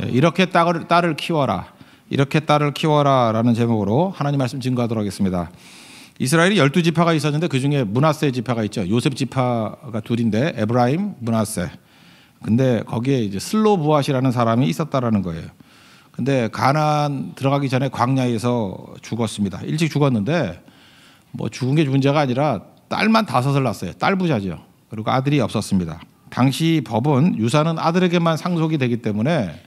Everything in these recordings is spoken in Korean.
이렇게 딸을 키워라. 이렇게 딸을 키워라라는 제목으로 하나님 말씀 증거하도록 하겠습니다. 이스라엘이 12지파가 있었는데 그중에 므낫세 지파가 있죠. 요셉 지파가 둘인데 에브라임, 므낫세. 근데 거기에 이제 슬로브앗이라는 사람이 있었다라는 거예요. 근데 가나안 들어가기 전에 광야에서 죽었습니다. 일찍 죽었는데 뭐 죽은 게 문제가 아니라 딸만 5을 낳았어요. 딸 부자죠. 그리고 아들이 없었습니다. 당시 법은 유산은 아들에게만 상속이 되기 때문에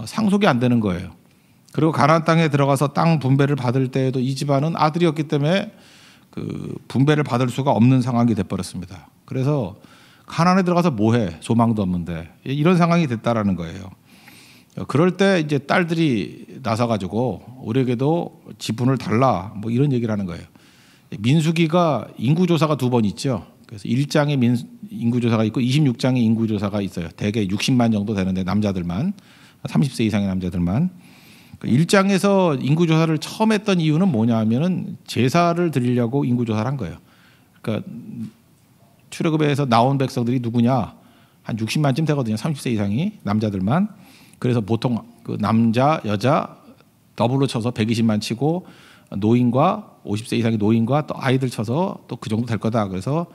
상속이 안 되는 거예요. 그리고 가나안 땅에 들어가서 땅 분배를 받을 때에도 이 집안은 아들이었기 때문에 그 분배를 받을 수가 없는 상황이 돼버렸습니다. 그래서 가나안에 들어가서 뭐해? 소망도 없는데 이런 상황이 됐다라는 거예요. 그럴 때 이제 딸들이 나서가지고 우리에게도 지분을 달라 뭐 이런 얘기를 하는 거예요. 민수기가 인구조사가 2번 있죠. 그래서 1장에 인구조사가 있고 26장에 인구조사가 있어요. 대개 60만 정도 되는데 남자들만 30세 이상의 남자들만 1장에서 인구조사를 처음 했던 이유는 뭐냐 하면은 제사를 드리려고 인구조사를 한 거예요. 그러니까 출애굽에서 나온 백성들이 누구냐 한 60만쯤 되거든요. 30세 이상이 남자들만. 그래서 보통 그 남자 여자 더블로 쳐서 120만 치고 노인과 50세 이상의 노인과 또 아이들 쳐서 또 그 정도 될 거다. 그래서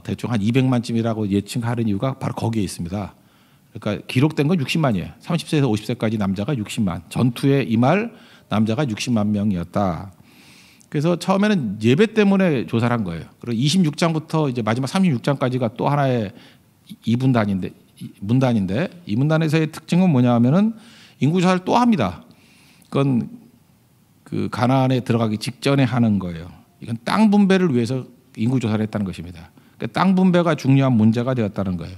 대충 한 200만쯤이라고 예측하는 이유가 바로 거기에 있습니다. 그러니까 기록된 건 60만이에요. 30세에서 50세까지 남자가 60만. 전투에 임할 남자가 60만 명이었다. 그래서 처음에는 예배 때문에 조사를 한 거예요. 그리고 26장부터 이제 마지막 36장까지가 또 하나의 문단인데 이 문단에서의 특징은 뭐냐 하면은 인구조사를 또 합니다. 그건 그 가나안에 들어가기 직전에 하는 거예요. 이건 땅 분배를 위해서 인구조사를 했다는 것입니다. 그러니까 땅 분배가 중요한 문제가 되었다는 거예요.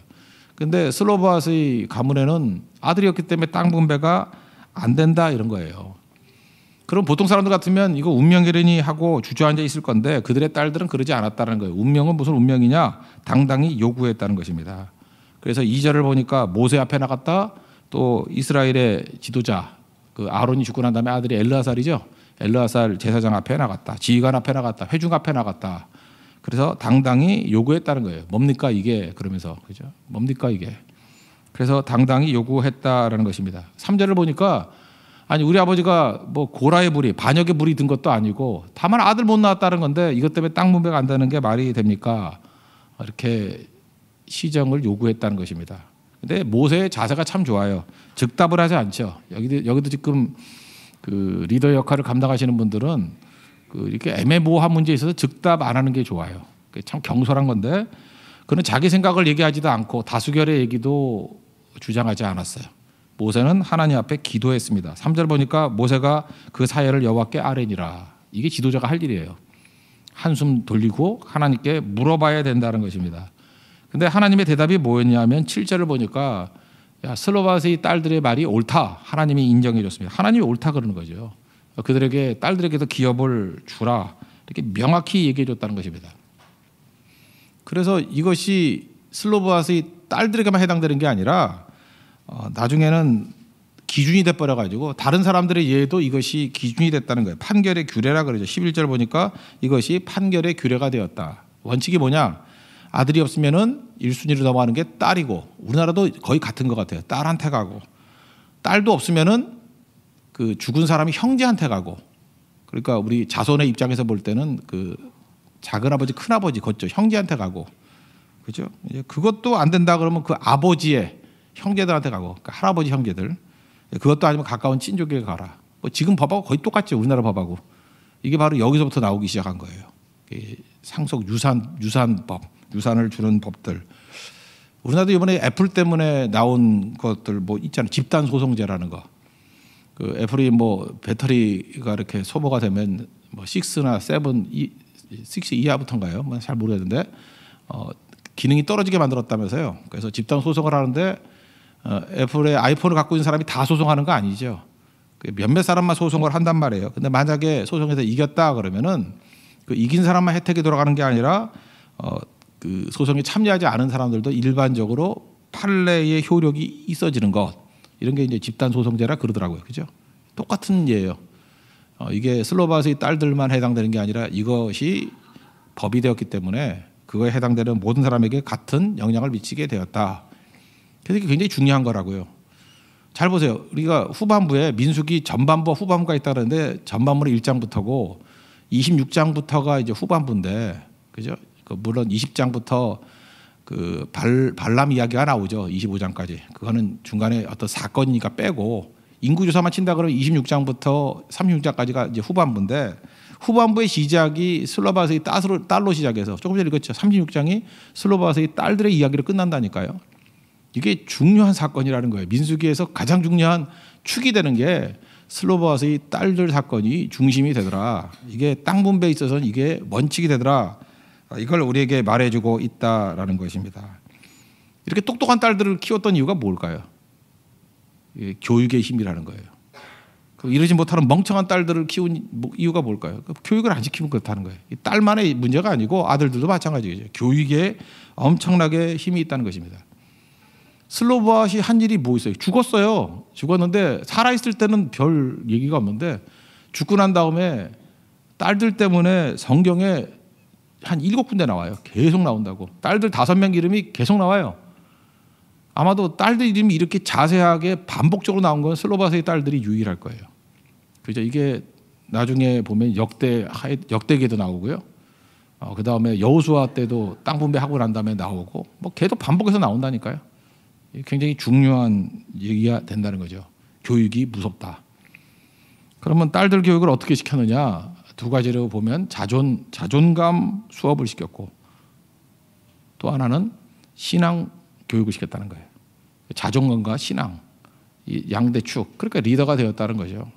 근데 슬로브앗의 가문에는 아들이었기 때문에 땅 분배가 안 된다 이런 거예요. 그럼 보통 사람들 같으면 이거 운명이라니 하고 주저앉아 있을 건데 그들의 딸들은 그러지 않았다는 거예요. 운명은 무슨 운명이냐? 당당히 요구했다는 것입니다. 그래서 2절을 보니까 모세 앞에 나갔다. 또 이스라엘의 지도자 그 아론이 죽고 난 다음에 아들이 엘르아살이죠. 엘르아살 제사장 앞에 나갔다. 지휘관 앞에 나갔다. 회중 앞에 나갔다. 그래서 당당히 요구했다는 거예요. 뭡니까 이게? 그러면서 그죠? 뭡니까 이게? 그래서 당당히 요구했다라는 것입니다. 3절을 보니까 아니 우리 아버지가 뭐 고라의 불이 반역의 불이 든 것도 아니고 다만 아들 못 낳았다는 건데 이것 때문에 땅 분배가 안 되는 게 말이 됩니까? 이렇게 시정을 요구했다는 것입니다. 근데 모세의 자세가 참 좋아요. 즉답을 하지 않죠. 여기도 지금 그 리더 역할을 감당하시는 분들은 그 이렇게 애매모호한 문제에 있어서 즉답 안 하는 게 좋아요. 참 경솔한 건데 그는 자기 생각을 얘기하지도 않고 다수결의 얘기도 주장하지 않았어요. 모세는 하나님 앞에 기도했습니다. 3절 보니까 모세가 그 사회를 여호와께 아뢰니라. 이게 지도자가 할 일이에요. 한숨 돌리고 하나님께 물어봐야 된다는 것입니다. 근데 하나님의 대답이 뭐였냐면 7절을 보니까 야, 슬로바스의 딸들의 말이 옳다. 하나님이 인정해 줬습니다. 하나님이 옳다 그러는 거죠. 그들에게 딸들에게도 기업을 주라. 이렇게 명확히 얘기해 줬다는 것입니다. 그래서 이것이 슬로바스의 딸들에게만 해당되는 게 아니라 나중에는 기준이 돼버려 가지고 다른 사람들의 예에도 이것이 기준이 됐다는 거예요. 판결의 규례라 그러죠. 11절 보니까 이것이 판결의 규례가 되었다. 원칙이 뭐냐? 아들이 없으면은 1순위로 넘어가는 게 딸이고 우리나라도 거의 같은 것 같아요. 딸한테 가고 딸도 없으면은 그 죽은 사람이 형제한테 가고 그러니까 우리 자손의 입장에서 볼 때는 그 작은 아버지, 큰 아버지 걷죠. 형제한테 가고 그죠? 이제 그것도 안 된다 그러면 그 아버지의 형제들한테 가고 그러니까 할아버지 형제들 그것도 아니면 가까운 친족에게 가라. 뭐 지금 법하고 거의 똑같죠. 우리나라 법하고 이게 바로 여기서부터 나오기 시작한 거예요. 상속 유산법, 유산을 주는 법들. 우리나라도 이번에 애플 때문에 나온 것들 뭐 있잖아요. 집단 소송제라는 거. 그 애플이 뭐 배터리가 이렇게 소모가 되면 뭐 6나 6 이하부터인가요? 뭐 잘 모르겠는데 기능이 떨어지게 만들었다면서요. 그래서 집단 소송을 하는데 애플의 아이폰을 갖고 있는 사람이 다 소송하는 거 아니죠. 몇몇 사람만 소송을 한단 말이에요. 근데 만약에 소송에서 이겼다 그러면은 그 이긴 사람만 혜택이 돌아가는 게 아니라 그 소송에 참여하지 않은 사람들도 일반적으로 판례의 효력이 있어지는 것 이런 게 이제 집단 소송제라 그러더라고요. 그죠? 똑같은 예예요. 이게 슬로바스의 딸들만 해당되는 게 아니라 이것이 법이 되었기 때문에 그거에 해당되는 모든 사람에게 같은 영향을 미치게 되었다. 그래서 이게 굉장히 중요한 거라고요. 잘 보세요. 우리가 후반부에 민수기 전반부와 후반부가 있다는데 전반부는 1장부터고 26장부터가 이제 후반부인데, 그죠? 물론 20장부터 그 발람 이야기가 나오죠. 25장까지. 그거는 중간에 어떤 사건이니까 빼고 인구조사만 친다 그러면 26장부터 36장까지가 이제 후반부인데, 후반부의 시작이 슬로바스의 딸로 시작해서 조금 전에 읽었죠. 36장이 슬로바스의 딸들의 이야기로 끝난다니까요. 이게 중요한 사건이라는 거예요. 민수기에서 가장 중요한 축이 되는 게 슬로바스의 딸들 사건이 중심이 되더라. 이게 땅 분배에 있어서는 이게 원칙이 되더라. 이걸 우리에게 말해주고 있다라는 것입니다. 이렇게 똑똑한 딸들을 키웠던 이유가 뭘까요? 교육의 힘이라는 거예요. 이러지 못하는 멍청한 딸들을 키운 이유가 뭘까요? 교육을 안 시키면 그렇다는 거예요. 딸만의 문제가 아니고 아들들도 마찬가지죠. 교육에 엄청나게 힘이 있다는 것입니다. 슬로바시 한 일이 뭐 있어요? 죽었어요. 죽었는데 살아있을 때는 별 얘기가 없는데 죽고 난 다음에 딸들 때문에 성경에 한 7군데 나와요. 계속 나온다고. 딸들 5명 이름이 계속 나와요. 아마도 딸들 이름이 이렇게 자세하게 반복적으로 나온 건 슬로바스의 딸들이 유일할 거예요. 그죠? 이게 나중에 보면 역대기에도 나오고요. 그 다음에 여호수아 때도 땅 분배하고 난 다음에 나오고, 뭐 계속 반복해서 나온다니까요. 굉장히 중요한 얘기가 된다는 거죠. 교육이 무섭다. 그러면 딸들 교육을 어떻게 시켰느냐? 2가지로 보면 자존감 수업을 시켰고, 또 하나는 신앙 교육을 시켰다는 거예요. 자존감과 신앙, 이 양대축. 그러니까 리더가 되었다는 거죠.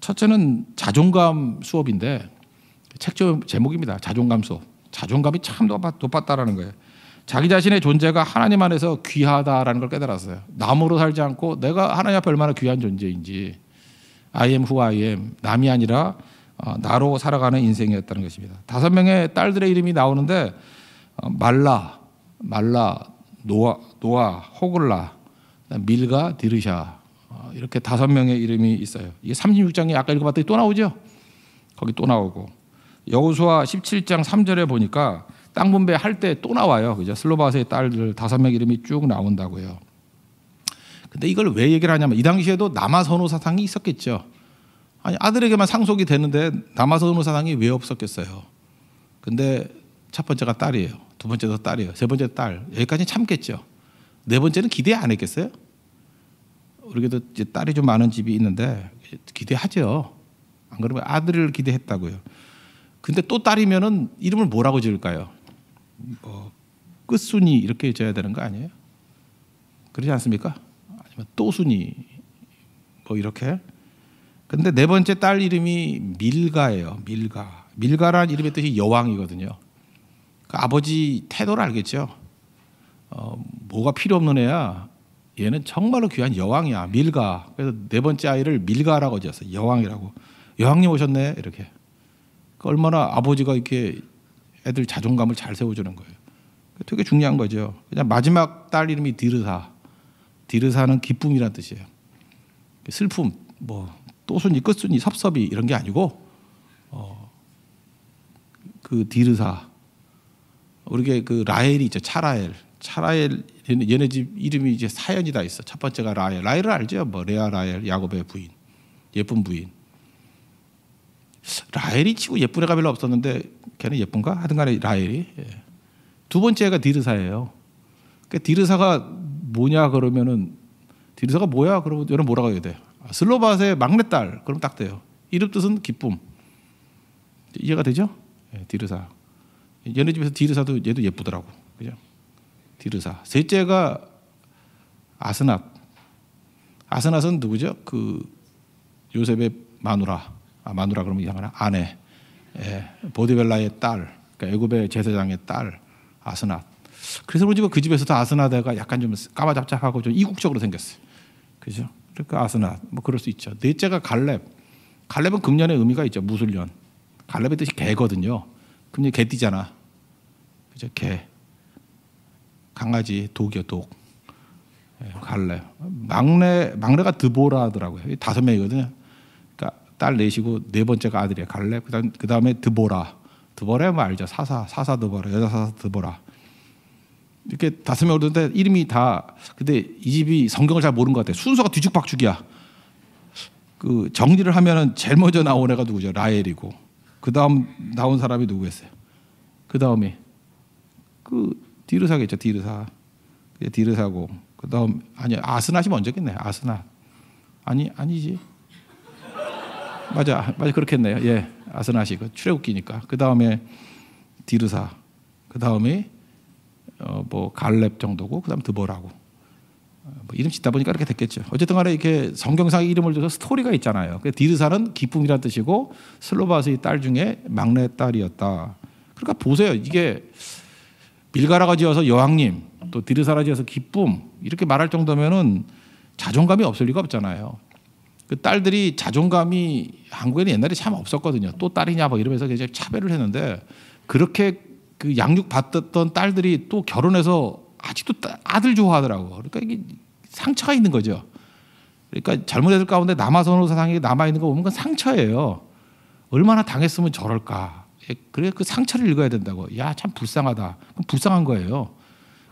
첫째는 자존감 수업인데, 책 제목입니다. 자존감 수업. 자존감이 참 높았다라는 거예요. 자기 자신의 존재가 하나님 안에서 귀하다라는 걸 깨달았어요. 남으로 살지 않고 내가 하나님 앞에 얼마나 귀한 존재인지, I am who I am, 남이 아니라 나로 살아가는 인생이었다는 것입니다. 5명의 딸들의 이름이 나오는데 말라, 노아, 호글라, 밀가, 디르샤, 이렇게 5명의 이름이 있어요. 이게 36장에 아까 읽어봤더니 또 나오죠. 거기 또 나오고, 여호수아 17장 3절에 보니까 땅 분배할 때 또 나와요. 그죠? 슬로바스의 딸들 5명 이름이 쭉 나온다고요. 근데 이걸 왜 얘기를 하냐면, 이 당시에도 남아선호 사상이 있었겠죠. 아니, 아들에게만 상속이 되는데 남아선호 사상이 왜 없었겠어요. 근데 첫 번째가 딸이에요. 2번째도 딸이에요. 3번째 딸. 여기까지 참겠죠. 4번째는 기대 안 했겠어요? 우리에게도 이제 딸이 좀 많은 집이 있는데 기대하죠. 안 그러면 아들을 기대했다고요. 근데 또 딸이면은 이름을 뭐라고 지을까요? 끝순이 이렇게 지어야 되는 거 아니에요? 그러지 않습니까? 아니면 또순이 뭐 이렇게. 근데 4번째 딸 이름이 밀가예요. 밀가라는 이름의 뜻이 여왕이거든요. 그 아버지 태도를 알겠죠. 뭐가 필요 없는 애야. 얘는 정말로 귀한 여왕이야. 밀가. 그래서 4번째 아이를 밀가라고 지었어요. 여왕이라고. 여왕님 오셨네. 이렇게. 얼마나 아버지가 이렇게 애들 자존감을 잘 세워주는 거예요. 되게 중요한 거죠. 그냥 마지막 딸 이름이 디르사. 디르사는 기쁨이라는 뜻이에요. 슬픔, 뭐 또순이, 끝순이, 섭섭이 이런 게 아니고 그 디르사. 우리게 그 라헬이 있죠. 차라엘 얘네 집 이름이 이제 사연이 다 있어. 첫 번째가 라헬. 라헬을 알죠? 뭐 레아 라헬, 야곱의 부인, 예쁜 부인. 라헬이 치고 예쁜 애가 별로 없었는데 걔는 예쁜가? 하여튼간에 라헬이. 2번째가 디르사예요. 그러니까 디르사가 뭐냐 그러면은, 디르사가 뭐야? 그러면 얘는 뭐라고 해야 돼? 슬로바스의 막내딸. 그럼 딱 돼요. 이름 뜻은 기쁨. 이해가 되죠? 디르사. 얘네 집에서 디르사도 얘도 예쁘더라고. 그죠? 디르사. 셋째가 아스낫. 아스낫은 누구죠? 그 요셉의 마누라. 마누라 그러면 이상하나? 아내. 보디벨라의 딸. 그러니까 애굽의 제사장의 딸 아스낫. 그래서 그런지 그 집에서도 아스낫가 약간 좀 까마잡잡하고 좀 이국적으로 생겼어요. 그죠? 그러니까 아스낫. 뭐 그럴 수 있죠. 넷째가 갈렙. 갈렙은 금년의 의미가 있죠. 무술년. 갈렙의 뜻이 개거든요. 금년 개띠잖아. 그죠? 개. 강아지, 독이요, 독. 갈렙. 막내가 드보라더라고요. 5명이거든요. 그러니까 딸 넷이고 4번째가 아들이에요. 갈렙. 그다음에 드보라. 드보라 뭐 알죠? 사사 드보라. 여자 사사 드보라. 이렇게 5명 오는데 이름이 다 근데 이 집이 성경을 잘 모르는 것 같아요. 순서가 뒤죽박죽이야. 그 정리를 하면은 제일 먼저 나온 애가 누구죠? 라헬이고 그 다음 나온 사람이 누구였어요? 그 다음에 그 디르사겠죠. 디르사고 그 다음 아니 아스낫이 먼저겠네. 아스낫 아니지. 맞아 그렇겠네요. 예, 아스낫이 그 출애굽기니까. 그 다음에 디르사, 그 다음에 뭐 갈렙 정도고, 그 다음 드보라고. 뭐 이름 짓다 보니까 이렇게 됐겠죠. 어쨌든간에 이렇게 성경상 이름을 줘서 스토리가 있잖아요. 디르사는 기쁨이란 뜻이고 슬로바스의 딸 중에 막내 딸이었다. 그러니까 보세요. 이게 밀가라가 지어서 여왕님, 또 디르사라 지어서 기쁨 이렇게 말할 정도면은 자존감이 없을 리가 없잖아요. 그 딸들이 자존감이 한국에는 옛날에 참 없었거든요. 또 딸이냐 뭐 이러면서 이제 차별을 했는데 그렇게 그 양육 받던 딸들이 또 결혼해서 아직도 아들 좋아하더라고. 그러니까 이게 상처가 있는 거죠. 그러니까 젊은 애들 가운데 남아선호 사상이 남아 있는 거 보면 그건 상처예요. 얼마나 당했으면 저럴까. 그래 그 상처를 읽어야 된다고. 야, 참 불쌍하다. 그럼 불쌍한 거예요.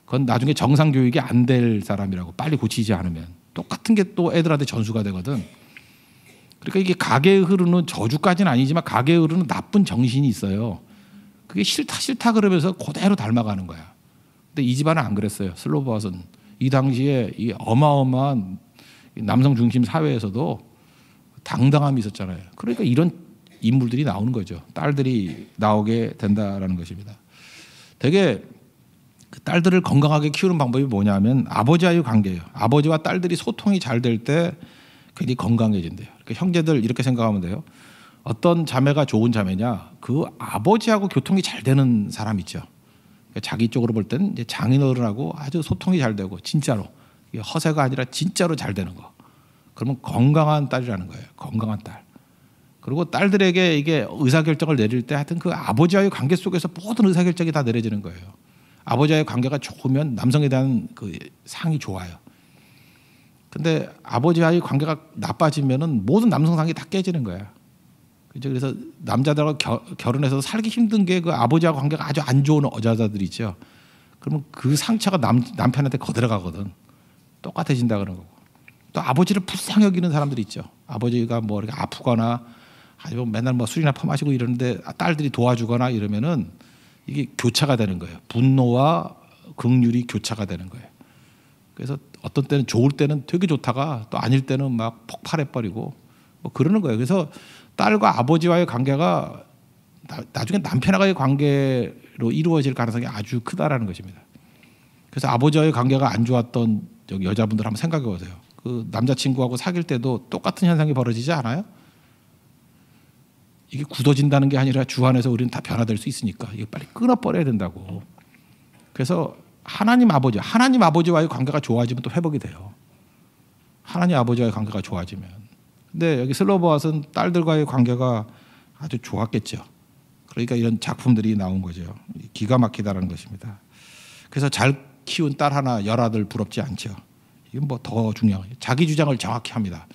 그건 나중에 정상 교육이 안 될 사람이라고. 빨리 고치지 않으면 똑같은 게 또 애들한테 전수가 되거든. 그러니까 이게 가게에 흐르는 저주까지는 아니지만 가게에 흐르는 나쁜 정신이 있어요. 그게 싫다 그러면서 그대로 닮아가는 거야. 근데 이 집안은 안 그랬어요. 슬로바스는 이 당시에 이 어마어마한 남성 중심 사회에서도 당당함이 있었잖아요. 그러니까 이런 인물들이 나오는 거죠. 딸들이 나오게 된다라는 것입니다. 되게 그 딸들을 건강하게 키우는 방법이 뭐냐면 아버지와의 관계예요. 아버지와 딸들이 소통이 잘 될 때 굉장히 건강해진대요. 그러니까 형제들 이렇게 생각하면 돼요. 어떤 자매가 좋은 자매냐? 그 아버지하고 교통이 잘 되는 사람 있죠. 그러니까 자기 쪽으로 볼 때는 이제 장인어른하고 아주 소통이 잘 되고 진짜로 허세가 아니라 진짜로 잘 되는 거. 그러면 건강한 딸이라는 거예요. 건강한 딸. 그리고 딸들에게 이게 의사결정을 내릴 때 하여튼 그 아버지와의 관계 속에서 모든 의사결정이 다 내려지는 거예요. 아버지와의 관계가 좋으면 남성에 대한 그 상이 좋아요. 근데 아버지와의 관계가 나빠지면은 모든 남성상이 다 깨지는 거야. 그래서 남자들하고 결혼해서 살기 힘든 게 그 아버지하고 관계가 아주 안 좋은 여자들이 있죠. 그러면 그 상처가 남편한테 거들어가거든. 똑같아진다 그런 거고. 또 아버지를 불쌍히 여기는 사람들이 있죠. 아버지가 뭐 이렇게 아프거나 아니면 맨날 뭐 술이나 퍼마시고 이러는데 딸들이 도와주거나 이러면은 이게 교차가 되는 거예요. 분노와 긍휼이 교차가 되는 거예요. 그래서 어떤 때는 좋을 때는 되게 좋다가 또 아닐 때는 막 폭발해 버리고 뭐 그러는 거예요. 그래서 딸과 아버지와의 관계가 나중에 남편과의 관계로 이루어질 가능성이 아주 크다라는 것입니다. 그래서 아버지와의 관계가 안 좋았던 여자분들 한번 생각해 보세요. 그 남자친구하고 사귈 때도 똑같은 현상이 벌어지지 않아요? 이게 굳어진다는 게 아니라 주 안에서 우리는 다 변화될 수 있으니까 이거 빨리 끊어버려야 된다고. 그래서 하나님 아버지와의 관계가 좋아지면 또 회복이 돼요. 하나님 아버지와의 관계가 좋아지면. 근데 여기 슬로바스는 딸들과의 관계가 아주 좋았겠죠. 그러니까 이런 작품들이 나온 거죠. 기가 막히다라는 것입니다. 그래서 잘 키운 딸 하나 열아들 부럽지 않죠. 이건 뭐 더 중요한 거예요. 자기 주장을 정확히 합니다.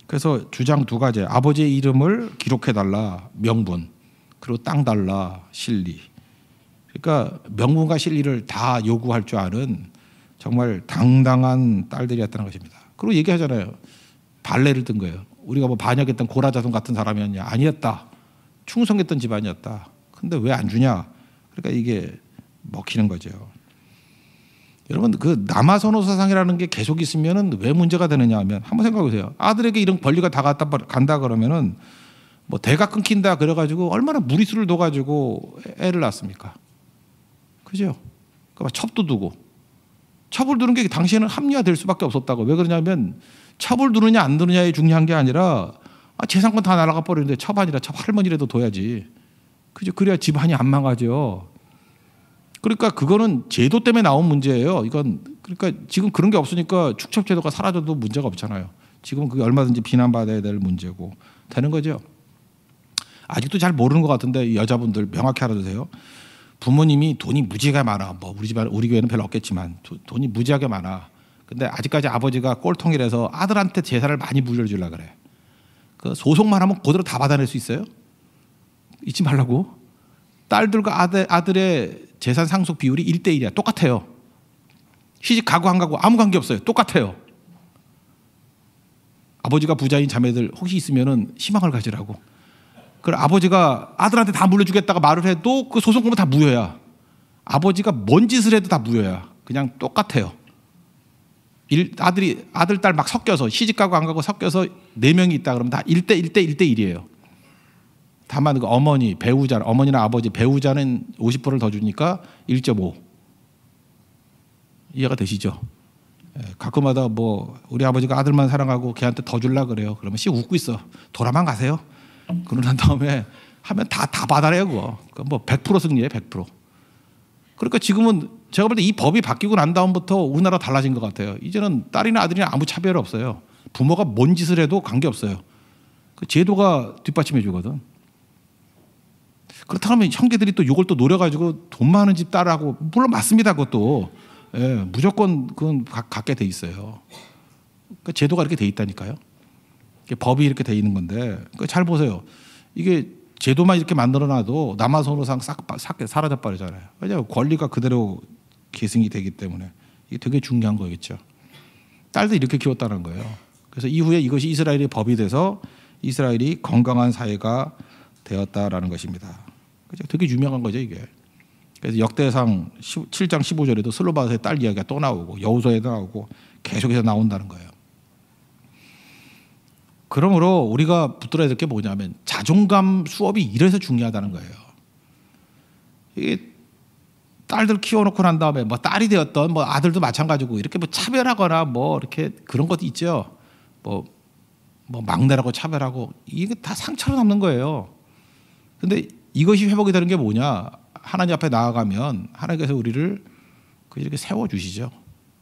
그래서 주장 2가지. 아버지의 이름을 기록해달라. 명분. 그리고 땅 달라. 실리. 그러니까 명분과 실리를 다 요구할 줄 아는 정말 당당한 딸들이었다는 것입니다. 그리고 얘기하잖아요. 발레를 든 거예요. 우리가 뭐 반역했던 고라자손 같은 사람이었냐? 아니었다. 충성했던 집안이었다. 근데 왜 안 주냐? 그러니까 이게 먹히는 거죠. 여러분 그 남아선호 사상이라는 게 계속 있으면은 왜 문제가 되느냐 하면 한번 생각해 보세요. 아들에게 이런 권리가 다 간다 그러면은 뭐 대가 끊긴다 그래가지고 얼마나 무리수를 둬가지고 애를 낳습니까? 그죠? 그러니까 첩도 두고 첩을 두는 게 당시에는 합리화될 수밖에 없었다고. 왜 그러냐면 첩을 두느냐 안 두느냐에 중요한 게 아니라 재산권 다 날아가 버리는데 첩 아니라 첩 할머니라도 둬야지. 그죠? 그래야 집안이 안 망가져. 그러니까 그거는 제도 때문에 나온 문제예요. 이건 그러니까 지금 그런 게 없으니까 축첩 제도가 사라져도 문제가 없잖아요. 지금은 그게 얼마든지 비난받아야 될 문제고 되는 거죠. 아직도 잘 모르는 것 같은데 여자분들 명확히 알아두세요. 부모님이 돈이 무지하게 많아. 뭐 우리 교회는 별로 없겠지만 돈이 무지하게 많아. 근데 아직까지 아버지가 꼴통이라서 아들한테 재산을 많이 물려주려고 그래. 그 소송만 하면 그대로 다 받아낼 수 있어요? 잊지 말라고. 딸들과 아들의 재산 상속 비율이 1대1이야. 똑같아요. 시집 가고 안 가고 아무 관계 없어요. 똑같아요. 아버지가 부자인 자매들 혹시 있으면은 희망을 가지라고. 그럼 아버지가 아들한테 다 물려주겠다가 말을 해도 그 소송 걸면 다 무효야. 아버지가 뭔 짓을 해도 다 무효야. 그냥 똑같아요. 아들, 딸 막 섞여서 시집 가고 안 가고 섞여서 4명이 있다 그러면 다 1대1이에요. 다만 그 어머니나 아버지, 배우자는 50%를 더 주니까 1.5. 이해가 되시죠? 가끔마다 뭐 우리 아버지가 아들만 사랑하고 걔한테 더 줄라 그래요. 그러면 씨 웃고 있어. 돌아만 가세요. 그러고 난 다음에 하면 다 받아내요. 그거 뭐 100% 승리예요. 100%. 그러니까 지금은 제가 볼 때 이 법이 바뀌고 난 다음부터 우리나라 달라진 것 같아요. 이제는 딸이나 아들이나 아무 차별 없어요. 부모가 뭔 짓을 해도 관계없어요. 그 제도가 뒷받침해 주거든. 그렇다면 형제들이 또 이걸 또 노려가지고 돈 많은 집 딸하고 물론 맞습니다. 그것도 무조건 그건 갖게 돼 있어요. 그러니까 제도가 이렇게 돼 있다니까요. 법이 이렇게 돼 있는 건데 잘 보세요. 이게 제도만 이렇게 만들어놔도 남아선호상 싹 사라져 버리잖아요. 왜냐하면 권리가 그대로 계승이 되기 때문에 이게 되게 중요한 거겠죠. 딸도 이렇게 키웠다는 거예요. 그래서 이후에 이것이 이스라엘의 법이 돼서 이스라엘이 건강한 사회가 되었다라는 것입니다. 되게 유명한 거죠 이게. 그래서 역대상 7장 15절에도 슬로바스의 딸 이야기가 또 나오고 여호수아에도 나오고 계속해서 나온다는 거예요. 그러므로 우리가 붙들어야 될 게 뭐냐면 자존감 수업이 이래서 중요하다는 거예요. 이게 딸들 키워놓고 난 다음에 뭐 딸이 되었던 뭐 아들도 마찬가지고 이렇게 뭐 차별하거나 뭐 이렇게 그런 것도 있죠. 뭐 막내라고 차별하고 이게 다 상처로 남는 거예요. 근데 이것이 회복이 되는 게 뭐냐? 하나님 앞에 나아가면 하나님께서 우리를 이렇게 세워주시죠.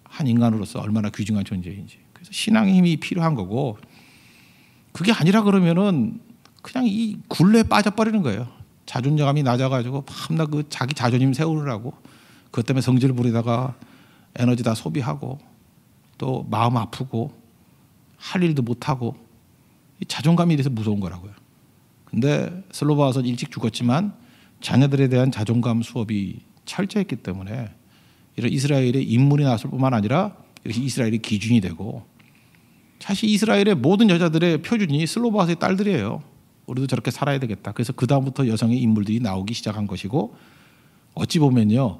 한 인간으로서 얼마나 귀중한 존재인지. 그래서 신앙의 힘이 필요한 거고 그게 아니라 그러면은 그냥 이 굴레에 빠져버리는 거예요. 자존감이 낮아가지고 밤낮 그 자기 자존심 세우느라고 그것 때문에 성질을 부리다가 에너지 다 소비하고 또 마음 아프고 할 일도 못하고 이 자존감이 이래서 무서운 거라고요. 근데 슬로바와서는 일찍 죽었지만 자녀들에 대한 자존감 수업이 철저했기 때문에 이런 이스라엘의 인물이 나왔을 뿐만 아니라 이것이 이스라엘의 기준이 되고 사실 이스라엘의 모든 여자들의 표준이 슬로바스의 딸들이에요. 우리도 저렇게 살아야 되겠다. 그래서 그 다음부터 여성의 인물들이 나오기 시작한 것이고 어찌 보면요,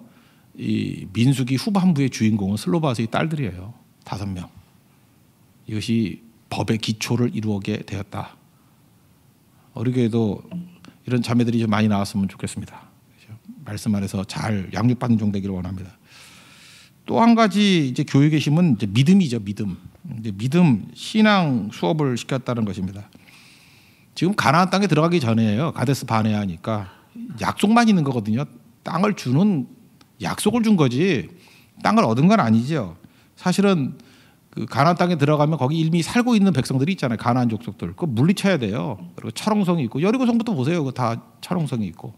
이 민수기 후반부의 주인공은 슬로바스의 딸들이에요. 5명. 이것이 법의 기초를 이루게 되었다. 우리 교회도 이런 자매들이 좀 많이 나왔으면 좋겠습니다. 말씀 안에서 잘 양육받는 종 되기를 원합니다. 또 한 가지 이제 교육의 힘은 이제 믿음이죠. 믿음, 신앙 수업을 시켰다는 것입니다. 지금 가나안 땅에 들어가기 전에요. 가데스 바네아니까 약속만 있는 거거든요. 땅을 주는 약속을 준 거지 땅을 얻은 건 아니죠. 사실은 그 가나안 땅에 들어가면 거기 이미 살고 있는 백성들이 있잖아요. 가나안 족속들. 그거 물리쳐야 돼요. 그리고 철옹성이 있고 여리고성부터 보세요. 그거 다 철옹성이 있고.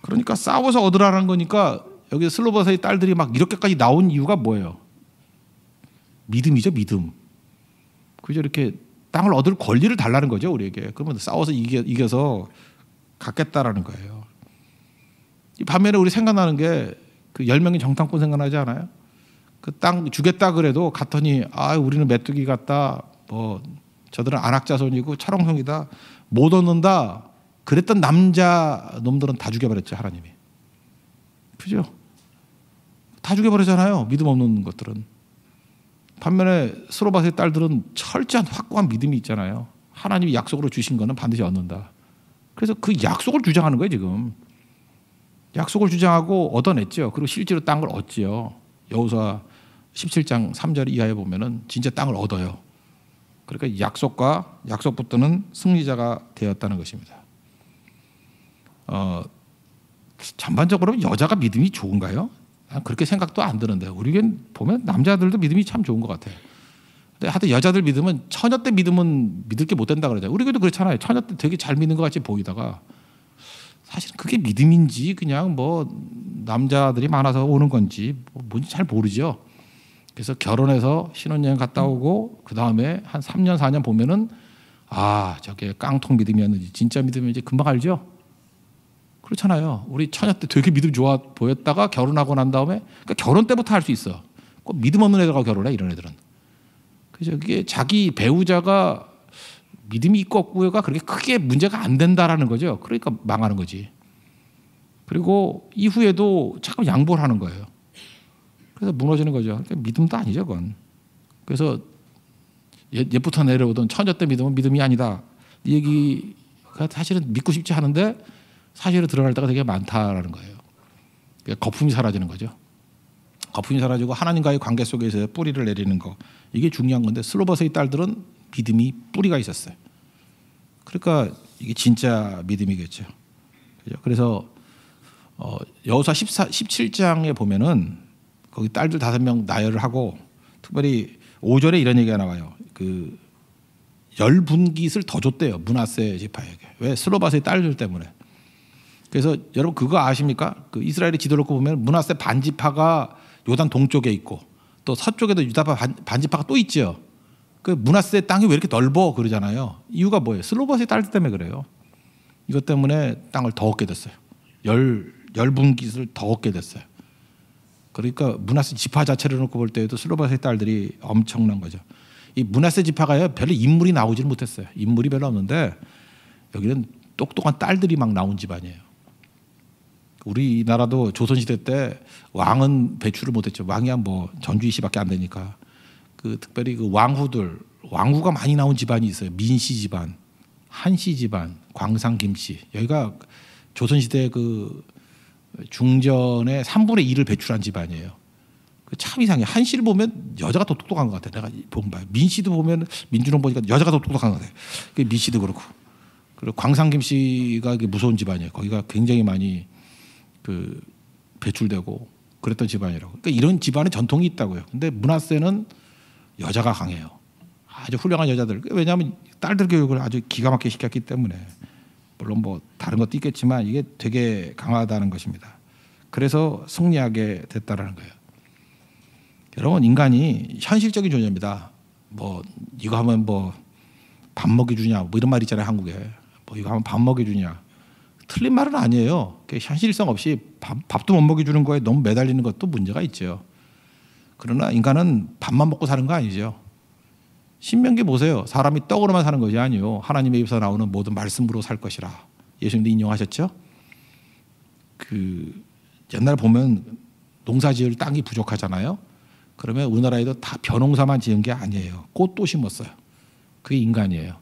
그러니까 싸워서 얻으라는 거니까 여기 슬로바스의 딸들이 막 이렇게까지 나온 이유가 뭐예요? 믿음이죠. 믿음. 그죠? 이렇게 땅을 얻을 권리를 달라는 거죠. 우리에게. 그러면 싸워서 이겨서 갖겠다라는 거예요. 이 반면에 우리 생각나는 게 그 10명의 정탐꾼 생각나지 않아요? 그 땅 주겠다 그래도 갔더니 우리는 메뚜기 같다. 뭐 저들은 안악자손이고 철옹성이다. 못 얻는다. 그랬던 남자 놈들은 다 죽여버렸죠. 하나님이. 그죠? 다 죽여버리잖아요. 믿음 없는 것들은. 반면에 스로바스의 딸들은 철저한 확고한 믿음이 있잖아요. 하나님이 약속으로 주신 거는 반드시 얻는다. 그래서 그 약속을 주장하는 거예요. 지금. 약속을 주장하고 얻어냈죠. 그리고 실제로 땅을 얻지요. 여호수아 17장 3절 이하에 보면은 진짜 땅을 얻어요. 그러니까 약속 붙드는 승리자가 되었다는 것입니다. 전반적으로 여자가 믿음이 좋은가요? 그렇게 생각도 안 드는데 우리 보면 남자들도 믿음이 참 좋은 것 같아요. 근데 하여튼 여자들 믿음은 처녀 때 믿음은 믿을 게 못 된다 그러잖아요. 우리 교회도 그렇잖아요. 처녀 때 되게 잘 믿는 것 같이 보이다가 사실 그게 믿음인지 그냥 뭐 남자들이 많아서 오는 건지 뭔지 잘 모르죠. 그래서 결혼해서 신혼여행 갔다 오고 그 다음에 한 3년 4년 보면은 저게 깡통 믿음이었는지 진짜 믿음이었는지 금방 알죠. 그렇잖아요. 우리 처녀 때 되게 믿음 좋아 보였다가 결혼하고 난 다음에 그러니까 결혼 때부터 할 수 있어. 꼭 믿음 없는 애들하고 결혼해 이런 애들은. 그래서 이게 자기 배우자가 믿음이 있고 없고가 그렇게 크게 문제가 안 된다라는 거죠. 그러니까 망하는 거지. 그리고 이후에도 자꾸 양보를 하는 거예요. 그래서 무너지는 거죠. 그러니까 믿음도 아니죠, 그건. 그래서 옛부터 내려오던 처녀 때 믿음은 믿음이 아니다. 이 얘기가 사실은 믿고 싶지 않은데 사실은 드러날 때가 되게 많다라는 거예요. 그러니까 거품이 사라지는 거죠. 거품이 사라지고 하나님과의 관계 속에서 뿌리를 내리는 거. 이게 중요한 건데 슬로바스의 딸들은 믿음이 뿌리가 있었어요. 그러니까 이게 진짜 믿음이겠죠. 그래서 여호수아 17장에 보면은 거기 딸들 5명 나열을 하고 특별히 5절에 이런 얘기가 나와요. 그 10분깃을 더 줬대요. 므낫세 지파에게. 왜? 슬로바스의 딸들 때문에. 그래서 여러분 그거 아십니까? 그 이스라엘의 지도를 보면 므낫세 반지파가 요단 동쪽에 있고 또 서쪽에도 유다 반지파가 또 있죠. 그 므낫세 땅이 왜 이렇게 넓어 그러잖아요. 이유가 뭐예요? 슬로바스의 딸들 때문에 그래요. 이것 때문에 땅을 더 얻게 됐어요. 10분깃을 더 얻게 됐어요. 그러니까 므낫세 지파 자체를 놓고 볼 때에도 슬로바스의 딸들이 엄청난 거죠. 이 므낫세 지파가요 별로 인물이 나오지를 못했어요. 인물이 별로 없는데 여기는 똑똑한 딸들이 막 나온 집안이에요. 우리나라도 조선시대 때 왕은 배출을 못했죠. 왕이야 뭐 전주희 씨밖에 안 되니까. 그 특별히 그 왕후가 많이 나온 집안이 있어요. 민씨 집안, 한씨 집안, 광상 김씨. 여기가 조선시대 그 중전의 3분의 1을 배출한 집안이에요. 참 이상해. 한씨를 보면 여자가 더 똑똑한 것 같아. 내가 보면 봐요. 민씨도 보면 민준홍 보니까 여자가 더 똑똑한 것 같아. 민씨도 그렇고. 그리고 광상 김씨가 무서운 집안이에요. 거기가 굉장히 많이 그 배출되고 그랬던 집안이라고. 그러니까 이런 집안의 전통이 있다고요. 근데 므낫세는 여자가 강해요. 아주 훌륭한 여자들. 왜냐하면 딸들 교육을 아주 기가 막히게 시켰기 때문에. 물론 뭐 다른 것도 있겠지만 이게 되게 강하다는 것입니다. 그래서 승리하게 됐다라는 거예요. 여러분 인간이 현실적인 존재입니다. 뭐 이거 하면 뭐 밥 먹여주냐 뭐 이런 말 있잖아요 한국에. 뭐 이거 하면 밥 먹여주냐. 틀린 말은 아니에요. 현실성 없이 밥도 못 먹여주는 거에 너무 매달리는 것도 문제가 있죠. 그러나 인간은 밥만 먹고 사는 거 아니죠. 신명기 보세요. 사람이 떡으로만 사는 것이 아니요. 하나님의 입에서 나오는 모든 말씀으로 살 것이라. 예수님도 인용하셨죠. 그 옛날 보면 농사지을 땅이 부족하잖아요. 그러면 우리나라에도 다 벼농사만 지은 게 아니에요. 꽃도 심었어요. 그게 인간이에요.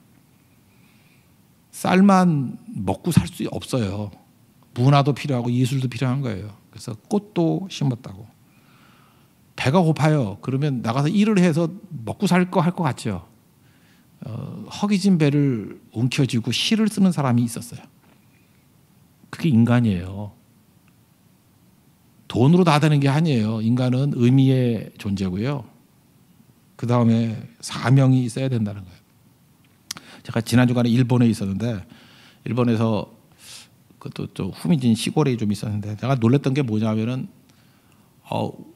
쌀만 먹고 살 수 없어요. 문화도 필요하고 예술도 필요한 거예요. 그래서 꽃도 심었다고. 배가 고파요. 그러면 나가서 일을 해서 먹고 살 거 할 것 같죠. 허기진 배를 움켜쥐고 시를 쓰는 사람이 있었어요. 그게 인간이에요. 돈으로 다 되는 게 아니에요. 인간은 의미의 존재고요. 그 다음에 사명이 있어야 된다는 거예요. 제가 지난 주간에 일본에 있었는데 일본에서 그것도 좀 후미진 시골에 좀 있었는데 제가 놀랬던 게 뭐냐면은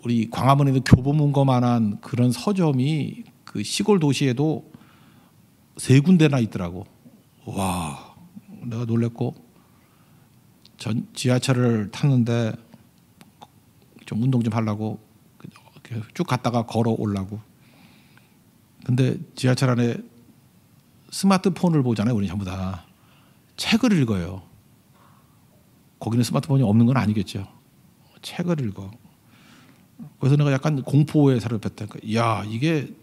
우리 광화문에도 교보문고만한 그런 서점이 그 시골 도시에도 3군데나 있더라고. 와, 내가 놀랬고 지하철을 탔는데 좀 운동 좀 하려고 쭉 갔다가 걸어 오려고. 근데 지하철 안에 스마트폰을 보잖아요. 우리 전부 다 책을 읽어요. 거기는 스마트폰이 없는 건 아니겠죠. 책을 읽어. 그래서 내가 약간 공포에 사로잡혔다. 야, 이게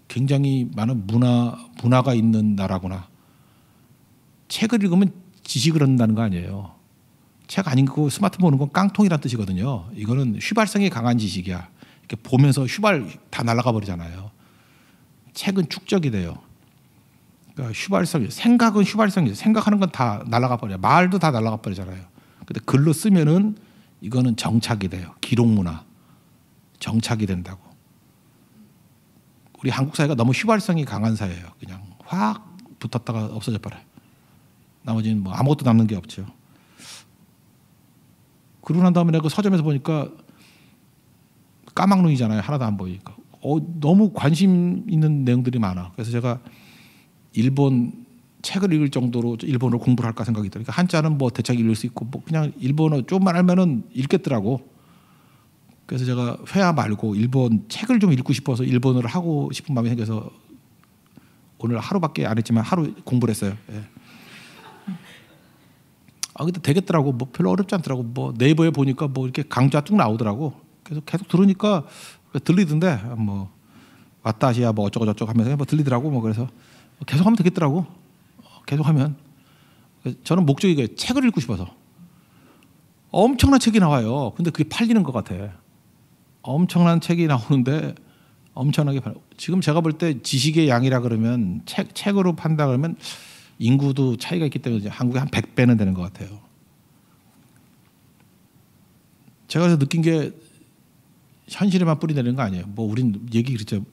굉장히 많은 문화가 있는 나라구나. 책을 읽으면 지식을 얻는다는 거 아니에요. 책 안 읽고 스마트폰 보는 건 깡통이란 뜻이거든요. 이거는 휘발성이 강한 지식이야. 이렇게 보면서 휘발 다 날아가 버리잖아요. 책은 축적이 돼요. 그러니까 휘발성이, 생각은 휘발성이죠. 생각하는 건 다 날아가 버려요. 말도 다 날아가 버리잖아요. 근데 글로 쓰면은 이거는 정착이 돼요. 기록문화. 정착이 된다고. 우리 한국 사회가 너무 휘발성이 강한 사회예요. 그냥 확 붙었다가 없어져 버려요. 나머지는 뭐 아무것도 남는 게 없죠. 그러고 난 다음에 내가 그 서점에서 보니까 까막눈이잖아요. 하나도 안 보이니까. 너무 관심 있는 내용들이 많아. 그래서 제가 일본 책을 읽을 정도로 일본어를 공부를 할까 생각이 들어요. 그러니까 한자는 뭐 대충 읽을 수 있고 뭐 그냥 일본어 좀만 알면은 읽겠더라고. 그래서 제가 회화 말고 일본 책을 좀 읽고 싶어서 일본어를 하고 싶은 마음이 생겨서 오늘 하루밖에 안 했지만 하루 공부를 했어요. 예. 근데 되겠더라고. 뭐 별로 어렵지 않더라고. 뭐 네이버에 보니까 뭐 이렇게 강좌 쭉 나오더라고. 그래서 계속 들으니까 들리던데 뭐 왔다시야 뭐 어쩌고 저쩌고 하면서 뭐 들리더라고. 뭐 그래서 계속 하면 되겠더라고. 계속 하면. 저는 목적이 이게 책을 읽고 싶어서. 엄청난 책이 나와요. 근데 그게 팔리는 것 같아. 엄청난 책이 나오는데 엄청나게 지금 제가 볼 때 지식의 양이라 그러면 책으로 판다 그러면 인구도 차이가 있기 때문에 한국에 한 100배는 되는 것 같아요. 제가 그래서 느낀 게 현실에만 뿌리내리는 거 아니에요. 뭐 우린 얘기 그랬죠.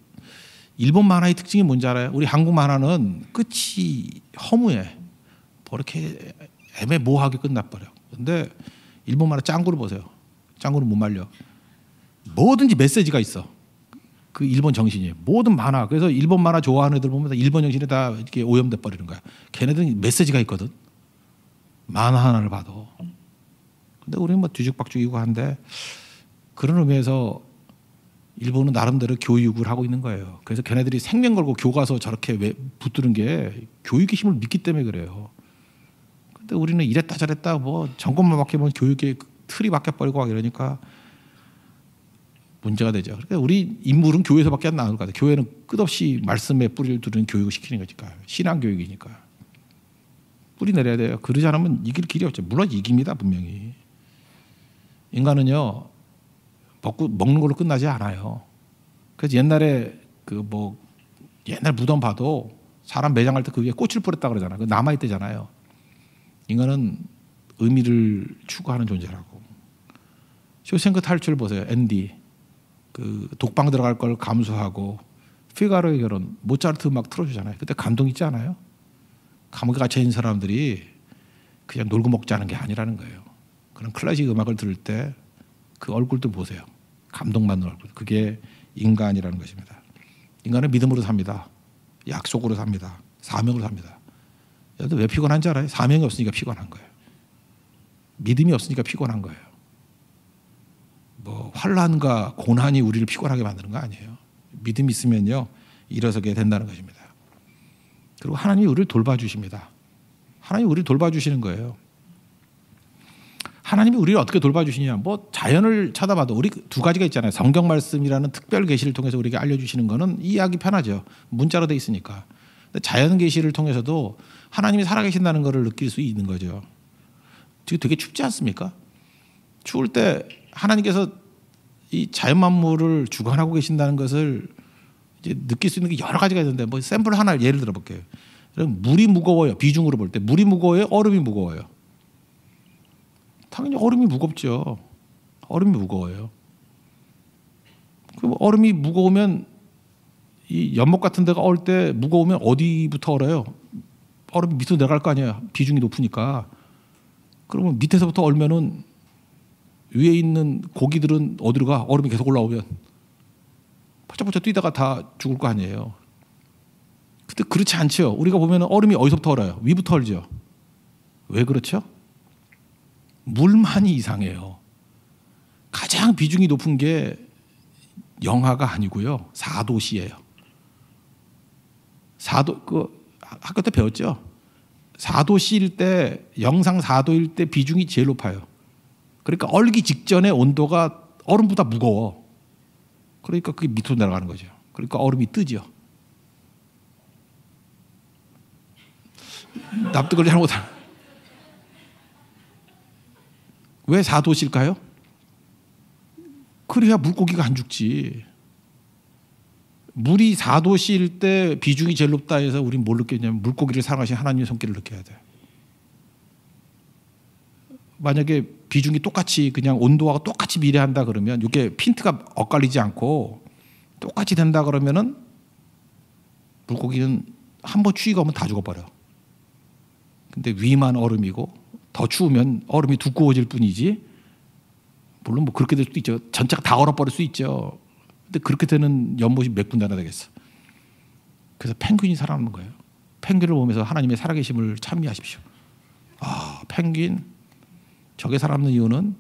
일본 만화의 특징이 뭔지 알아요? 우리 한국 만화는 끝이 허무해. 뭐 이렇게 애매모호하게 끝나버려. 근데 일본 만화 짱구를 보세요. 짱구는 못 말려. 뭐든지 메시지가 있어. 그 일본 정신이 모든 만화. 그래서 일본 만화 좋아하는 애들 보면 일본 정신이 다 이렇게 오염돼 버리는 거야. 걔네들은 메시지가 있거든. 만화 하나를 봐도. 근데 우리는 뭐 뒤죽박죽이고 한데 그런 의미에서 일본은 나름대로 교육을 하고 있는 거예요. 그래서 걔네들이 생명 걸고 교과서 저렇게 붙드는 게 교육의 힘을 믿기 때문에 그래요. 근데 우리는 이랬다 저랬다 뭐 정권만 바뀌면 교육의 틀이 바뀌어버리고 이러니까 문제가 되죠. 그러니까 우리 인물은 교회에서밖에 안 나올 것 같아요. 교회는 끝없이 말씀에 뿌리를 두는 교육을 시키는 거니까. 신앙교육이니까. 뿌리 내려야 돼요. 그러지 않으면 이길 길이 없죠. 물론 이깁니다. 분명히. 인간은요. 먹는 걸로 끝나지 않아요. 그래서 옛날에 옛날 무덤 봐도 사람 매장할 때 그 위에 꽃을 뿌렸다 그러잖아요. 남아있대잖아요. 인간은 의미를 추구하는 존재라고. 쇼생크 탈출 보세요. 앤디. 그 독방 들어갈 걸 감수하고 피가로의 결혼 모차르트 음악 틀어주잖아요. 그때 감동 있지 않아요? 감옥에 갇혀 있는 사람들이 그냥 놀고 먹자는 게 아니라는 거예요. 그런 클래식 음악을 들을 때 그 얼굴들 보세요. 감동받는 얼굴. 그게 인간이라는 것입니다. 인간은 믿음으로 삽니다. 약속으로 삽니다. 사명으로 삽니다. 여러분 왜 피곤한지 알아요? 사명이 없으니까 피곤한 거예요. 믿음이 없으니까 피곤한 거예요. 뭐 환란과 고난이 우리를 피곤하게 만드는 거 아니에요. 믿음이 있으면요 일어서게 된다는 것입니다. 그리고 하나님이 우리를 돌봐주십니다. 하나님이 우리를 돌봐주시는 거예요. 하나님이 우리를 어떻게 돌봐주시냐? 뭐 자연을 쳐다봐도 우리 두 가지가 있잖아요. 성경 말씀이라는 특별 계시를 통해서 우리에게 알려주시는 거는 이해하기 편하죠. 문자로 돼 있으니까. 근데 자연 계시를 통해서도 하나님이 살아계신다는 것을 느낄 수 있는 거죠. 지금 되게 춥지 않습니까? 추울 때 하나님께서 이 자연 만물을 주관하고 계신다는 것을 이제 느낄 수 있는 게 여러 가지가 있는데 뭐 샘플 하나 예를 들어 볼게요. 물이 무거워요. 비중으로 볼 때 물이 무거워요. 얼음이 무거워요. 당연히 얼음이 무겁죠. 얼음이 무거워요. 그럼 얼음이 무거우면 이 연못 같은 데가 얼 때 무거우면 어디부터 얼어요? 얼음이 밑으로 내려갈 거 아니에요. 비중이 높으니까. 그러면 밑에서부터 얼면은 위에 있는 고기들은 어디로 가? 얼음이 계속 올라오면 퍼쩍퍼쩍 뛰다가 다 죽을 거 아니에요. 근데 그렇지 않죠. 우리가 보면 얼음이 어디서부터 얼어요? 위부터 얼죠. 왜 그렇죠? 물만이 이상해요. 가장 비중이 높은 게 영하가 아니고요. 4도씨예요. 4도 학교 때 배웠죠. 4도씨일 때 영상 4도일 때 비중이 제일 높아요. 그러니까 얼기 직전에 온도가 얼음보다 무거워. 그러니까 그게 밑으로 내려가는 거죠. 그러니까 얼음이 뜨죠. 납득을 잘못한. 왜 4도일까요? 그래야 물고기가 안 죽지. 물이 4도일 때 비중이 제일 높다 해서 우리는 뭘 느꼈냐면 물고기를 사랑하신 하나님의 손길을 느껴야 돼. 만약에 비중이 똑같이 그냥 온도와 똑같이 비례한다 그러면 이게 핀트가 엇갈리지 않고 똑같이 된다 그러면은 물고기는 한 번 추위가 오면 다 죽어버려. 근데 위만 얼음이고 더 추우면 얼음이 두꺼워질 뿐이지. 물론 뭐 그렇게 될 수도 있죠. 전체가 다 얼어버릴 수 있죠. 근데 그렇게 되는 연못이 몇 군데나 되겠어. 그래서 펭귄이 살아남는 거예요. 펭귄을 보면서 하나님의 살아계심을 찬미하십시오. 아, 펭귄 저게 살아남는 이유는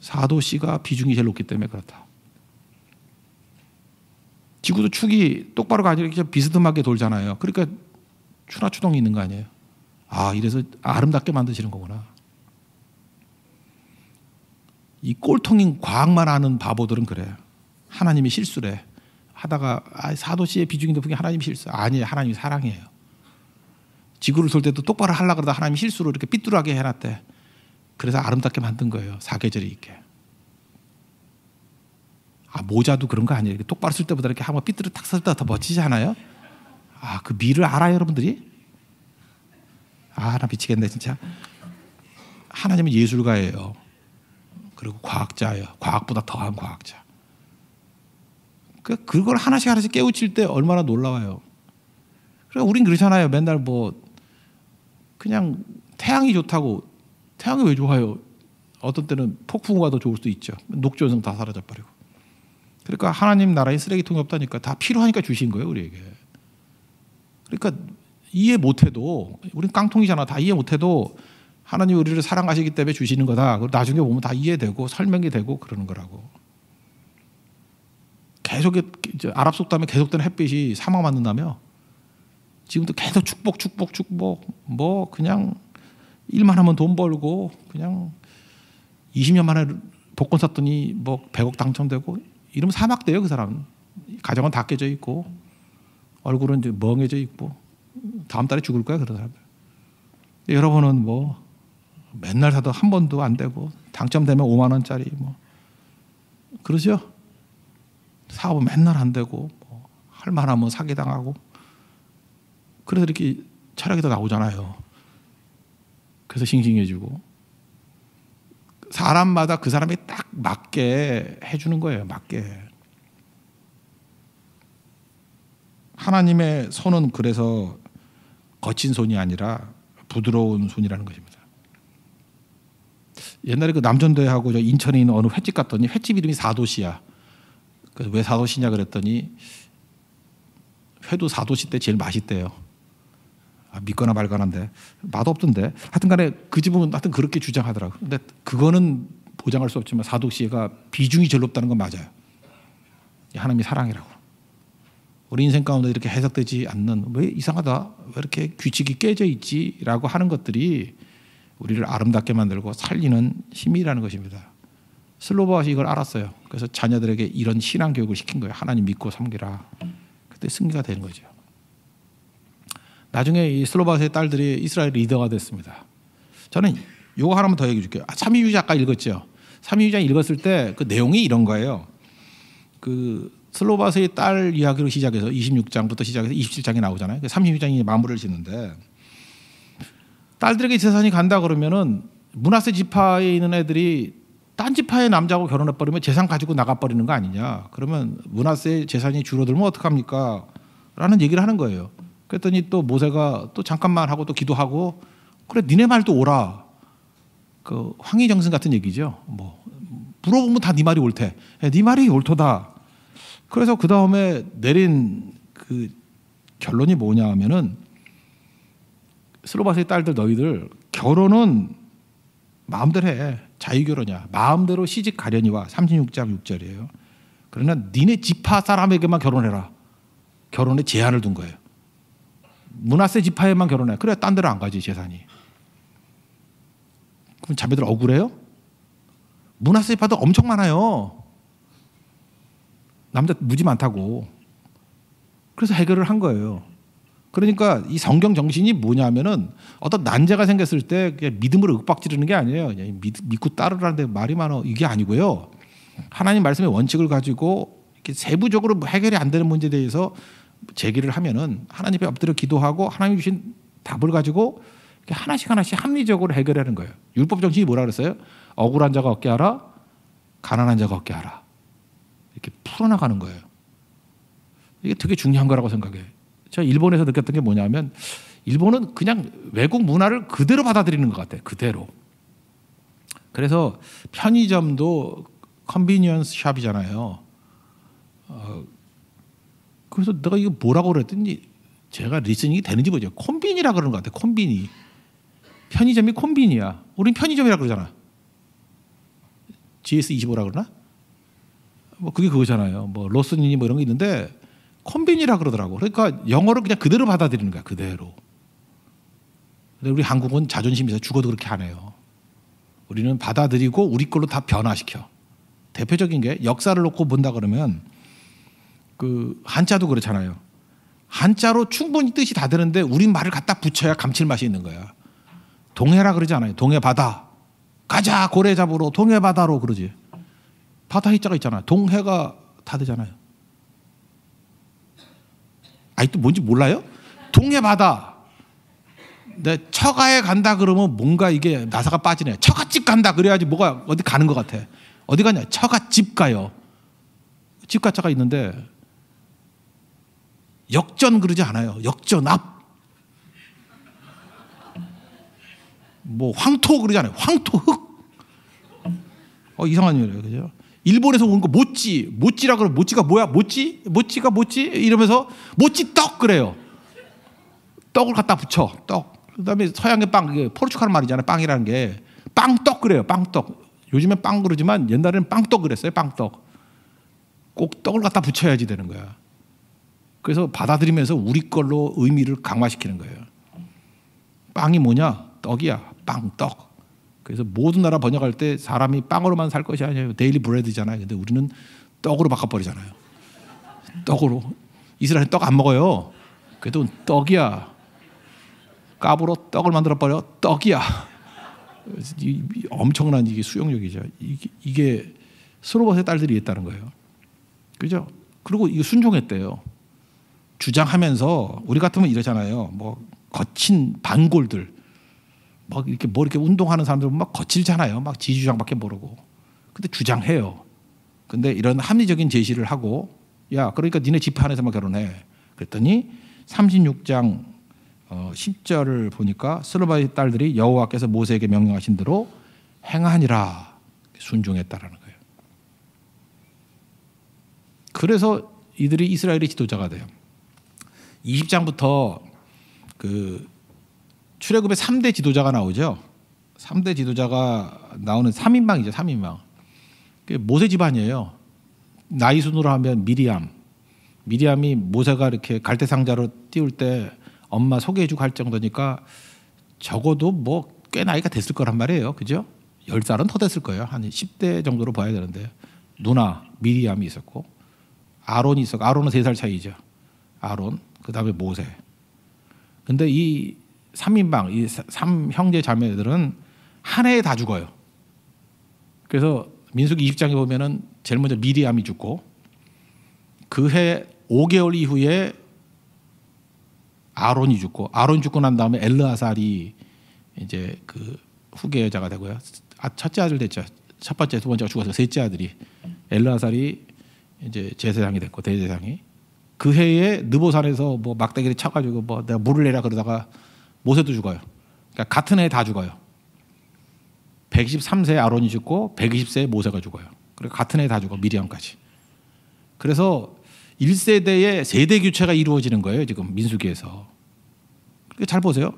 사도씨가 비중이 제일 높기 때문에 그렇다. 지구도 축이 똑바로 가지고 비스듬하게 돌잖아요. 그러니까 추나 추동이 있는 거 아니에요. 아, 이래서 아름답게 만드시는 거구나. 이 꼴통인 과학만 아는 바보들은 그래요. 하나님이 실수래. 하다가 사도씨의 비중이 높은 게 하나님이 실수. 아니에요. 하나님이 사랑이에요. 지구를 돌 때도 똑바로 하려고 그러다 하나님이 실수로 이렇게 삐뚤하게 해놨대. 그래서 아름답게 만든 거예요. 사계절이 있게. 아, 모자도 그런 거 아니에요. 똑바로 쓸 때보다 이렇게 한번 삐뚤어 탁 쓸 때가 더 멋지지 않아요? 아, 그 미를 알아요, 여러분들이? 아, 나 미치겠네, 진짜. 하나님은 예술가예요. 그리고 과학자예요. 과학보다 더한 과학자. 그걸 하나씩 하나씩 깨우칠 때 얼마나 놀라워요. 그러니까 우린 그렇잖아요. 맨날 뭐 그냥 태양이 좋다고. 태양이 왜 좋아요? 어떤 때는 폭풍우가 더 좋을 수도 있죠. 녹조현상 다 사라져버리고. 그러니까 하나님 나라에 쓰레기통이 없다니까. 다 필요하니까 주신 거예요, 우리에게. 그러니까 이해 못해도, 우린 깡통이잖아. 다 이해 못해도 하나님 우리를 사랑하시기 때문에 주시는 거다. 나중에 보면 다 이해되고 설명이 되고 그러는 거라고. 계속 아랍 속담에 계속되는 햇빛이 사막 만든다며. 지금도 계속 축복 뭐 그냥 일만 하면 돈 벌고 그냥 20년 만에 복권 샀더니 뭐 100억 당첨되고 이러면 사막 돼요. 그 사람 가정은 다 깨져 있고 얼굴은 이제 멍해져 있고 다음 달에 죽을 거야. 그런 사람들. 여러분은 뭐 맨날 사도 한 번도 안 되고 당첨되면 5만 원짜리 뭐 그러죠. 사업은 맨날 안 되고 뭐 할 만하면 사기당하고 그래서 이렇게 철학이 더 나오잖아요. 그래서 싱싱해지고 사람마다 그 사람이 딱 맞게 해주는 거예요. 맞게. 하나님의 손은 그래서 거친 손이 아니라 부드러운 손이라는 것입니다. 옛날에 그 남전도에하고 저 인천에 있는 어느 횟집 갔더니 횟집 이름이 사도시야. 그래서 왜 사도시냐 그랬더니 회도 사도시 때 제일 맛있대요. 아, 믿거나 말거나인데 맛없던데 하여튼 간에 그 집은 하여튼 그렇게 주장하더라고요. 근데 그거는 보장할 수 없지만 사도시가 비중이 제일 높다는 건 맞아요. 하나님이 사랑이라고. 우리 인생 가운데 이렇게 해석되지 않는 왜 이상하다 왜 이렇게 규칙이 깨져 있지 라고 하는 것들이 우리를 아름답게 만들고 살리는 힘이라는 것입니다. 슬로바시 이걸 알았어요. 그래서 자녀들에게 이런 신앙 교육을 시킨 거예요. 하나님 믿고 섬기라. 그때 승리가 되는 거죠. 나중에 이 슬로바시의 딸들이 이스라엘 리더가 됐습니다. 저는 이거 하나만 더 얘기해 줄게요. 삼위일주의 아까 읽었죠. 삼위일주의 읽었을 때 그 내용이 이런 거예요. 그 슬로바스의 딸 이야기로 시작해서 26장부터 시작해서 27장에 나오잖아요. 32장이 마무리를 짓는데 딸들에게 재산이 간다 그러면은 므낫세 지파에 있는 애들이 딴 지파의 남자하고 결혼해버리면 재산 가지고 나가버리는 거 아니냐. 그러면 므낫세 재산이 줄어들면 어떡합니까? 라는 얘기를 하는 거예요. 그랬더니 또 모세가 또 잠깐만 하고 또 기도하고 그래 니네 말도 오라. 그 황희정승 같은 얘기죠. 뭐 물어보면 다 네 말이 옳대. 네 말이 옳도다. 그래서 그 다음에 내린 그 결론이 뭐냐 하면은 슬로바스의 딸들 너희들 결혼은 마음대로 해. 자유결혼이야. 마음대로 시집 가려니와 36장 6절이에요. 그러나 니네 지파 사람에게만 결혼해라. 결혼에 제한을 둔 거예요. 므낫세 지파에만 결혼해. 그래 딴 데로 안 가지 재산이. 그럼 자매들 억울해요? 므낫세 지파도 엄청 많아요. 남자 무지 많다고. 그래서 해결을 한 거예요. 그러니까 이 성경 정신이 뭐냐면은 어떤 난제가 생겼을 때 그냥 믿음으로 윽박지르는 게 아니에요. 그냥 믿고 따르라는데 말이 많어 이게 아니고요. 하나님 말씀의 원칙을 가지고 이렇게 세부적으로 해결이 안 되는 문제에 대해서 제기를 하면은 하나님 앞에 엎드려 기도하고 하나님이 주신 답을 가지고 하나씩 합리적으로 해결하는 거예요. 율법 정신이 뭐라 그랬어요? 억울한 자가 얻게 하라, 가난한 자가 얻게 하라. 이렇게 풀어나가는 거예요. 이게 되게 중요한 거라고 생각해요. 제가 일본에서 느꼈던 게 뭐냐면 일본은 그냥 외국 문화를 그대로 받아들이는 것 같아요. 그대로. 그래서 편의점도 컨비니언스 샵이잖아요. 그래서 내가 이거 뭐라고 그랬더니 제가 리스닝이 되는지 보죠. 콤비니라 그러는 것 같아요. 콤비니. 편의점이 콤비니야. 우린 편의점이라 그러잖아. GS25라 그러나? 뭐 그게 그거잖아요. 뭐 로스니 뭐 이런 거 있는데 콤비니라 그러더라고. 그러니까 영어를 그냥 그대로 받아들이는 거야. 그대로. 근데 우리 한국은 자존심이 있어서 죽어도 그렇게 안 해요. 우리는 받아들이고 우리 걸로 다 변화시켜. 대표적인 게 역사를 놓고 본다 그러면 그 한자도 그렇잖아요. 한자로 충분히 뜻이 다 되는데 우린 말을 갖다 붙여야 감칠맛이 있는 거야. 동해라 그러지 않아요. 동해 바다. 가자 고래 잡으러 동해 바다로 그러지. 바다 히자가 있잖아. 동해가 다 되잖아요. 아니 또 뭔지 몰라요? 동해 바다. 내 처가에 간다 그러면 뭔가 이게 나사가 빠지네. 처갓집 간다 그래야지 뭐가 어디 가는 것 같아. 어디 가냐? 처갓집 가요. 집 가자가 있는데 역전 그러지 않아요. 역전 앞. 뭐 황토 그러지 않아요. 황토 흙. 이상한 일이에요. 그죠? 일본에서 온 거 모찌. 모찌라 그러면 모찌가 뭐야? 모찌? 모찌가 모찌? 이러면서 모찌 떡 그래요. 떡을 갖다 붙여. 떡. 그다음에 서양의 빵, 포르투갈 말이잖아요. 빵이라는 게 빵떡 그래요. 빵떡. 요즘엔 빵 그러지만 옛날에는 빵떡 그랬어요. 빵떡. 꼭 떡을 갖다 붙여야지 되는 거야. 그래서 받아들이면서 우리 걸로 의미를 강화시키는 거예요. 빵이 뭐냐? 떡이야. 빵, 떡. 그래서 모든 나라 번역할 때 사람이 빵으로만 살 것이 아니에요. 데일리 브레드잖아요. 근데 우리는 떡으로 바꿔버리잖아요. 떡으로. 이스라엘은 떡 안 먹어요. 그래도 떡이야. 까불어 떡을 만들어버려. 떡이야. 엄청난 이게 수용력이죠. 이게 스로봇의 딸들이 있다는 거예요. 그죠? 그리고 이거 순종했대요. 주장하면서 우리 같으면 이러잖아요. 뭐 거친 반골들, 막 이렇게 뭐 이렇게 운동하는 사람들은 막 거칠잖아요. 막 지주장밖에 모르고. 근데 주장해요. 근데 이런 합리적인 제시를 하고, 야, 그러니까 니네 지파 안에서만 결혼해. 그랬더니 36장 10절을 보니까 스로바의 딸들이 여호와께서 모세에게 명령하신 대로 행하니라. 순종했다라는 거예요. 그래서 이들이 이스라엘의 지도자가 돼요. 20장부터 그 출애굽의 3대 지도자가 나오죠. 3대 지도자가 나오는 3인방이죠. 3인방. 모세 집안이에요. 나이 순으로 하면 미리암이 모세가 이렇게 갈대상자로 띄울 때 엄마 소개해주고 할 정도니까 적어도 뭐 꽤 나이가 됐을 거란 말이에요. 그죠? 10살은 더 됐을 거예요. 한 10대 정도로 봐야 되는데 누나 미리암이 있었고 아론이 있었고 아론은 3살 차이죠. 아론 그다음에 모세. 근데 이 3인방 이 3형제 자매들은 한 해에 다 죽어요. 그래서 민수기 20장에 보면은 제일 먼저 미리암이 죽고 그 해 5개월 이후에 아론이 죽고 아론 죽고 난 다음에 엘르아살이 이제 그 후계 여자가 되고요. 첫째 아들 됐죠. 첫 번째, 두 번째가 죽어서 셋째 아들이 엘르아살이 이제 제사장이 됐고 대제사장이 그 해에 느보산에서 뭐 막대기를 쳐가지고 뭐 내가 물을 내라 그러다가 모세도 죽어요. 그러니까 같은 해에 다 죽어요. 123세에 아론이 죽고 120세에 모세가 죽어요. 그리고 같은 해에 다 죽어 미리암까지. 그래서 1세대의 세대 교체가 이루어지는 거예요. 지금 민수기에서. 잘 보세요.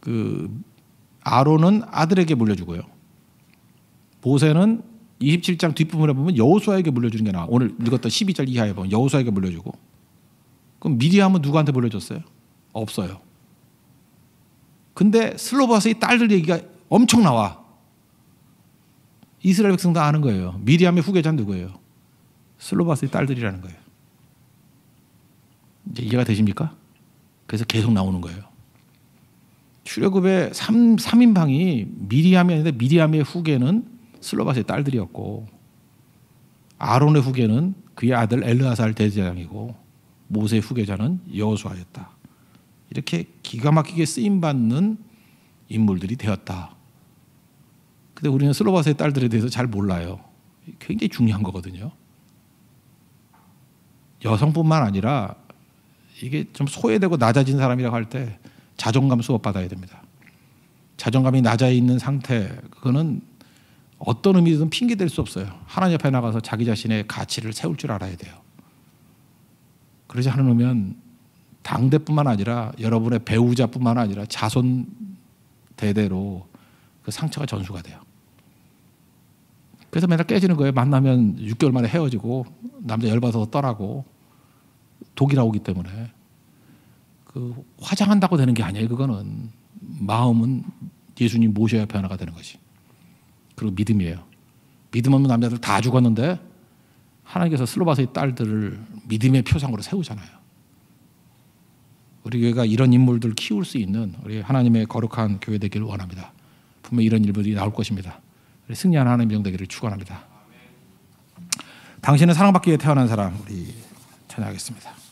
그 아론은 아들에게 물려주고요. 모세는 27장 뒷부분에 보면 여호수아에게 물려주는 게 나와. 오늘 읽었던 12절 이하에 보면 여호수아에게 물려주고. 그럼 미리암은 누구한테 물려줬어요? 없어요. 근데 슬로바스의 딸들 얘기가 엄청 나와. 이스라엘 백성 다 아는 거예요. 미리암의 후계자는 누구예요? 슬로바스의 딸들이라는 거예요. 이제 이해가 되십니까? 그래서 계속 나오는 거예요. 출애굽의 3인방이 미리암이 아닌데 미리암의 후계는 슬로바스의 딸들이었고 아론의 후계는 그의 아들 엘르아살 대제사장이고 모세의 후계자는 여호수아였다. 이렇게 기가 막히게 쓰임받는 인물들이 되었다. 근데 우리는 슬로바스의 딸들에 대해서 잘 몰라요. 굉장히 중요한 거거든요. 여성뿐만 아니라 이게 좀 소외되고 낮아진 사람이라고 할 때 자존감 수업 받아야 됩니다. 자존감이 낮아 있는 상태, 그거는 어떤 의미든 핑계 댈 수 없어요. 하나님 앞에 나가서 자기 자신의 가치를 세울 줄 알아야 돼요. 그러지 않으면 당대뿐만 아니라 여러분의 배우자뿐만 아니라 자손 대대로 그 상처가 전수가 돼요. 그래서 맨날 깨지는 거예요. 만나면 6개월 만에 헤어지고 남자 열받아서 떠나고 독이 나오기 때문에. 그 화장한다고 되는 게 아니에요. 그거는 마음은 예수님 모셔야 변화가 되는 것이. 그리고 믿음이에요. 믿음 없는 남자들 다 죽었는데 하나님께서 슬로바스의 딸들을 믿음의 표상으로 세우잖아요. 우리 교회가 이런 인물들 키울 수 있는 우리 하나님의 거룩한 교회 되기를 원합니다. 분명히 이런 일들이 나올 것입니다. 승리하는 하나님의 종 되기를 축원합니다. 당신은 사랑받기 위해 태어난 사람, 우리 찬양하겠습니다.